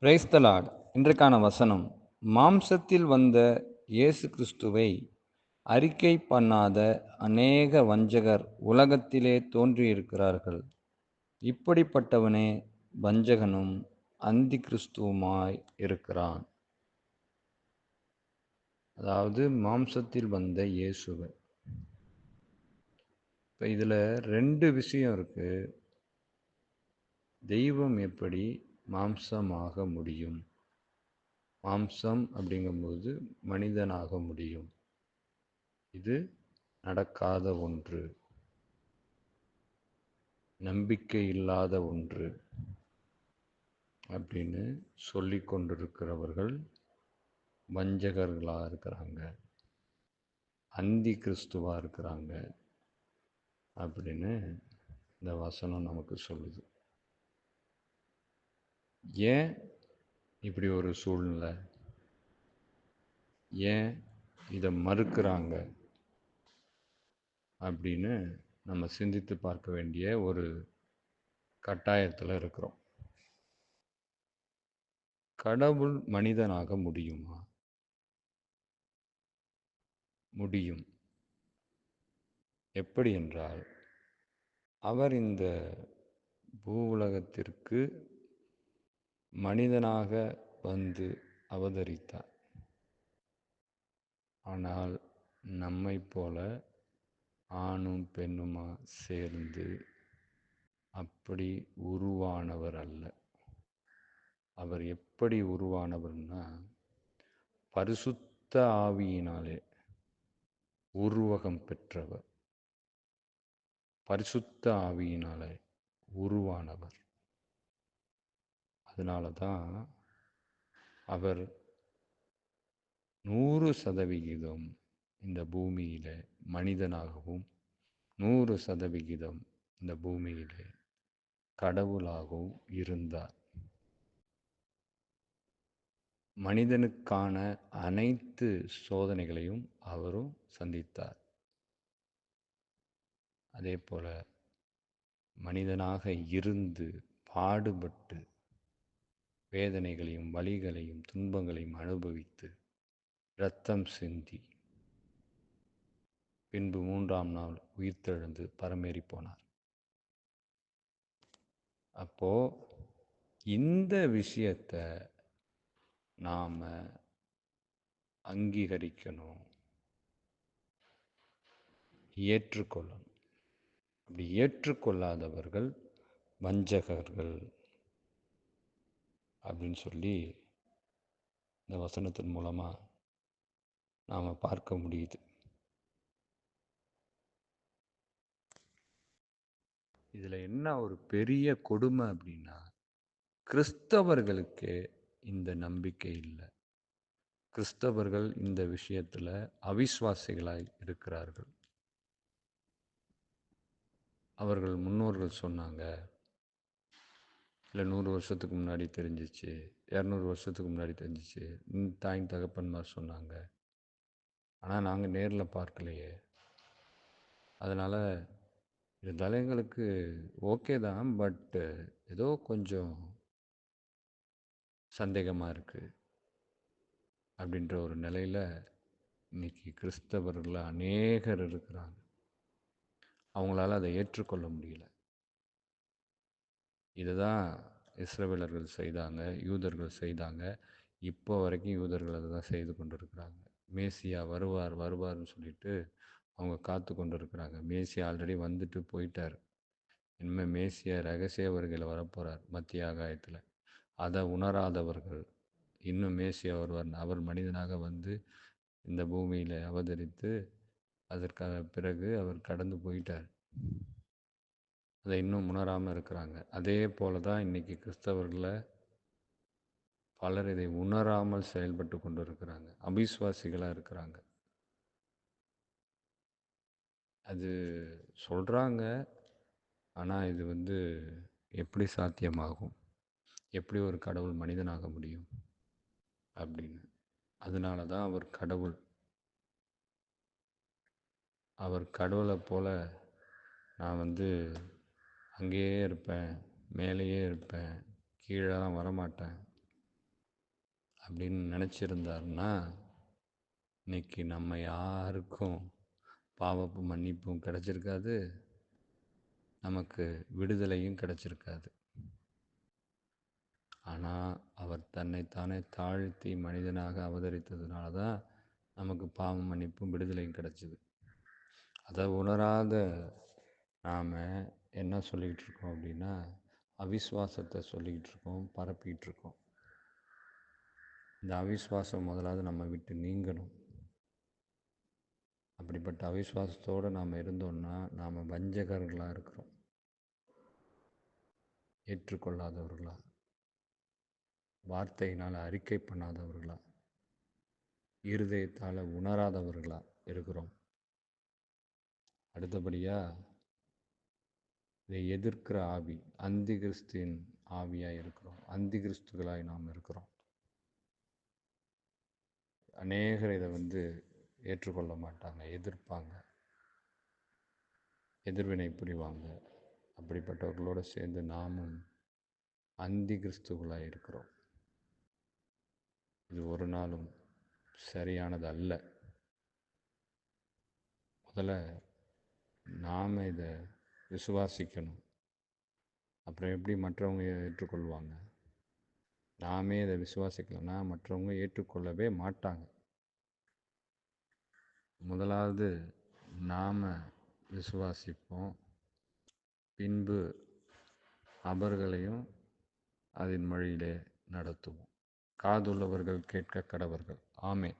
Praise the Lord. இன்றைக்கான வசனம், மாம்சத்தில் வந்த இயேசு கிறிஸ்துவை அறிக்கை பண்ணாத அநேக வஞ்சகர் உலகத்திலே தோன்றியிருக்கிறார்கள். இப்படிப்பட்டவனே வஞ்சகனும் அந்தி கிறிஸ்துவுமாய் இருக்கிறான். அதாவது மாம்சத்தில் வந்த இயேசுவை. இப்போ இதில் ரெண்டு விஷயம் இருக்கு. தெய்வம் எப்படி மாம்சமாக முடியும்? மாம்சம் அப்படிங்கும்போது மனிதனாக முடியும். இது நடக்காத ஒன்று, நம்பிக்கை இல்லாத ஒன்று அப்படின்னு சொல்லி கொண்டிருக்கிறவர்கள் வஞ்சகர்களாக இருக்கிறாங்க, அந்தி கிறிஸ்துவாக இருக்கிறாங்க அப்படின்னு இந்த வசனம் நமக்கு சொல்லுது. ஏன் இப்படி ஒரு சூழ்நிலை? ஏன் இதை மறுக்கிறாங்க அப்படின்னு நம்ம சிந்தித்து பார்க்க வேண்டிய ஒரு கட்டாயத்தில் இருக்கிறோம். கடவுள் மனிதனாக முடியுமா? முடியும். எப்படி என்றால், அவர் இந்த பூ உலகத்திற்கு மனிதனாக வந்து அவதரித்தார். ஆனால் நம்மை போல ஆணும் பெண்ணுமா சேர்ந்து அப்படி உருவானவர் அல்ல. அவர் எப்படி உருவானவர்னா, பரிசுத்த ஆவியினாலே உருவகம் பெற்றவர், பரிசுத்த ஆவியினாலே உருவானவர். அதனால தான் அவர் 100% இந்த பூமியிலே மனிதனாகவும் 100% இந்த பூமியிலே கடவுளாகவும் இருந்தார். மனிதனுக்கான அனைத்து சோதனைகளையும் அவரும் சந்தித்தார். அதே போல மனிதனாக இருந்து பாடுபட்டு வேதனைகளையும் வலிகளையும் துன்பங்களையும் அனுபவித்து இரத்தம் சிந்தி பின்பு 3ஆம் நாள் உயிர்த்தெழுந்து பரமேறி போனார். அப்போ இந்த விஷயத்தை நாம் அங்கீகரிக்கணும், ஏற்றுக்கொள்ளணும். அப்படி ஏற்றுக்கொள்ளாதவர்கள் வஞ்சகர்கள் அப்படின்னு சொல்லி இந்த வசனத்தின் மூலமாக நாம் பார்க்க முடியுது. இதில் என்ன ஒரு பெரிய கொடுமை அப்படின்னா, கிறிஸ்தவர்களுக்கு இந்த நம்பிக்கை இல்லை. கிறிஸ்தவர்கள் இந்த விஷயத்தில் அவிசுவாசிகளாய் இருக்கிறார்கள். அவர்கள் முன்னோர்கள் சொன்னாங்க, இல்லை 100 வருஷத்துக்கு முன்னாடி தெரிஞ்சிச்சு, 200 வருஷத்துக்கு முன்னாடி தெரிஞ்சிச்சு, தாய் தகப்பன்மார் சொன்னாங்க, ஆனால் நாங்கள் நேரில் பார்க்கலையே. அதனால் இருந்தாலும் எங்களுக்கு ஓகே தான், பட்டு ஏதோ கொஞ்சம் சந்தேகமாக இருக்குது அப்படின்ற ஒரு நிலையில் இன்னைக்கு கிறிஸ்தவர்கள் அநேகர் இருக்கிறாங்க. அவங்களால அதை ஏற்றுக்கொள்ள முடியல. இதை தான் இஸ்ரவேலர்கள் செய்தாங்க, யூதர்கள் செய்தாங்க. இப்போ வரைக்கும் யூதர்கள் அதை தான் செய்து கொண்டு இருக்கிறாங்க. மேசியா வருவார் வருவார்னு சொல்லிட்டு அவங்க காத்து கொண்டு இருக்கிறாங்க. மேசியா ஆல்ரெடி வந்துட்டு போயிட்டார். இனிமேல் மேசியா ரகசிய வருகையில் வரப்போகிறார் மத்திய ஆகாயத்தில். அதை உணராதவர்கள் இன்னும் மேசியா வருவார், அவர் மனிதனாக வந்து இந்த பூமியில் அவதரித்து அதற்காக பிறகு அவர் கடந்து போயிட்டார். அதை இன்னும் உணராமல் இருக்கிறாங்க. அதே போல தான் இன்றைக்கி கிறிஸ்தவர்களை பலர் இதை உணராமல் செயல்பட்டு கொண்டு இருக்கிறாங்க, அவிசுவாசிகளாக இருக்கிறாங்க. அது சொல்கிறாங்க, ஆனால் இது எப்படி சாத்தியமாகும்? எப்படி ஒரு கடவுள் மனிதனாக முடியும் அப்படின்னு. அதனால தான் அவர் கடவுளை போல நான் அங்கேயே இருப்பேன், மேலேயே இருப்பேன், கீழெல்லாம் வரமாட்டேன் அப்படின்னு நினச்சிருந்தாருன்னா இன்னைக்கு நம்ம யாருக்கும் பாவப்பு மன்னிப்பும் கிடச்சிருக்காது, நமக்கு விடுதலையும் கிடச்சிருக்காது. ஆனால் அவர் தன்னைத்தானே தாழ்த்தி மனிதனாக அவதரித்ததுனால தான் நமக்கு பாவ மன்னிப்பும் விடுதலையும் கிடச்சிது. அதை உணராத நாம் என்ன சொல்லிக்கிட்டு இருக்கோம் அப்படின்னா, அவிஸ்வாசத்தை சொல்லிக்கிட்டு இருக்கோம், பரப்பிக்கிட்டு இருக்கோம். இந்த அவிஸ்வாசம் முதலாவது நம்ம விட்டு நீங்கணும். அப்படிப்பட்ட அவிஸ்வாசத்தோடு நாம் இருந்தோம்னா நாம் வஞ்சகர்களாக இருக்கிறோம், ஏற்றுக்கொள்ளாதவர்களா, வார்த்தையினால் அறிக்கை பண்ணாதவர்களா, இருதயத்தால் உணராதவர்களா இருக்கிறோம். அடுத்தபடியாக இதை எதிர்க்கிற ஆவி, அந்தி கிறிஸ்துவின் ஆவியாக இருக்கிறோம், அந்தி கிறிஸ்துகளாய் நாம் இருக்கிறோம். அநேகர் இதை ஏற்றுக்கொள்ள மாட்டாங்க, எதிர்ப்பாங்க, எதிர்வினை புரிவாங்க. அப்படிப்பட்டவர்களோடு சேர்ந்து நாமும் அந்தி கிறிஸ்துகளாக இருக்கிறோம். இது ஒரு நாளும் சரியானது அல்ல. முதல்ல நாம் இதை விசுவாசிக்கணும். அப்புறம் எப்படி மற்றவங்க ஏற்றுக்கொள்வாங்க? நாமே இதை விசுவாசிக்கலைன்னா மற்றவங்க ஏற்றுக்கொள்ளவே மாட்டாங்க. முதலாவது நாம் விசுவாசிப்போம், பின்பு அவர்களையும் அதன் வழியிலே நடத்துவோம். காதுள்ளவர்கள் கேட்க கடவர்கள். ஆமென்.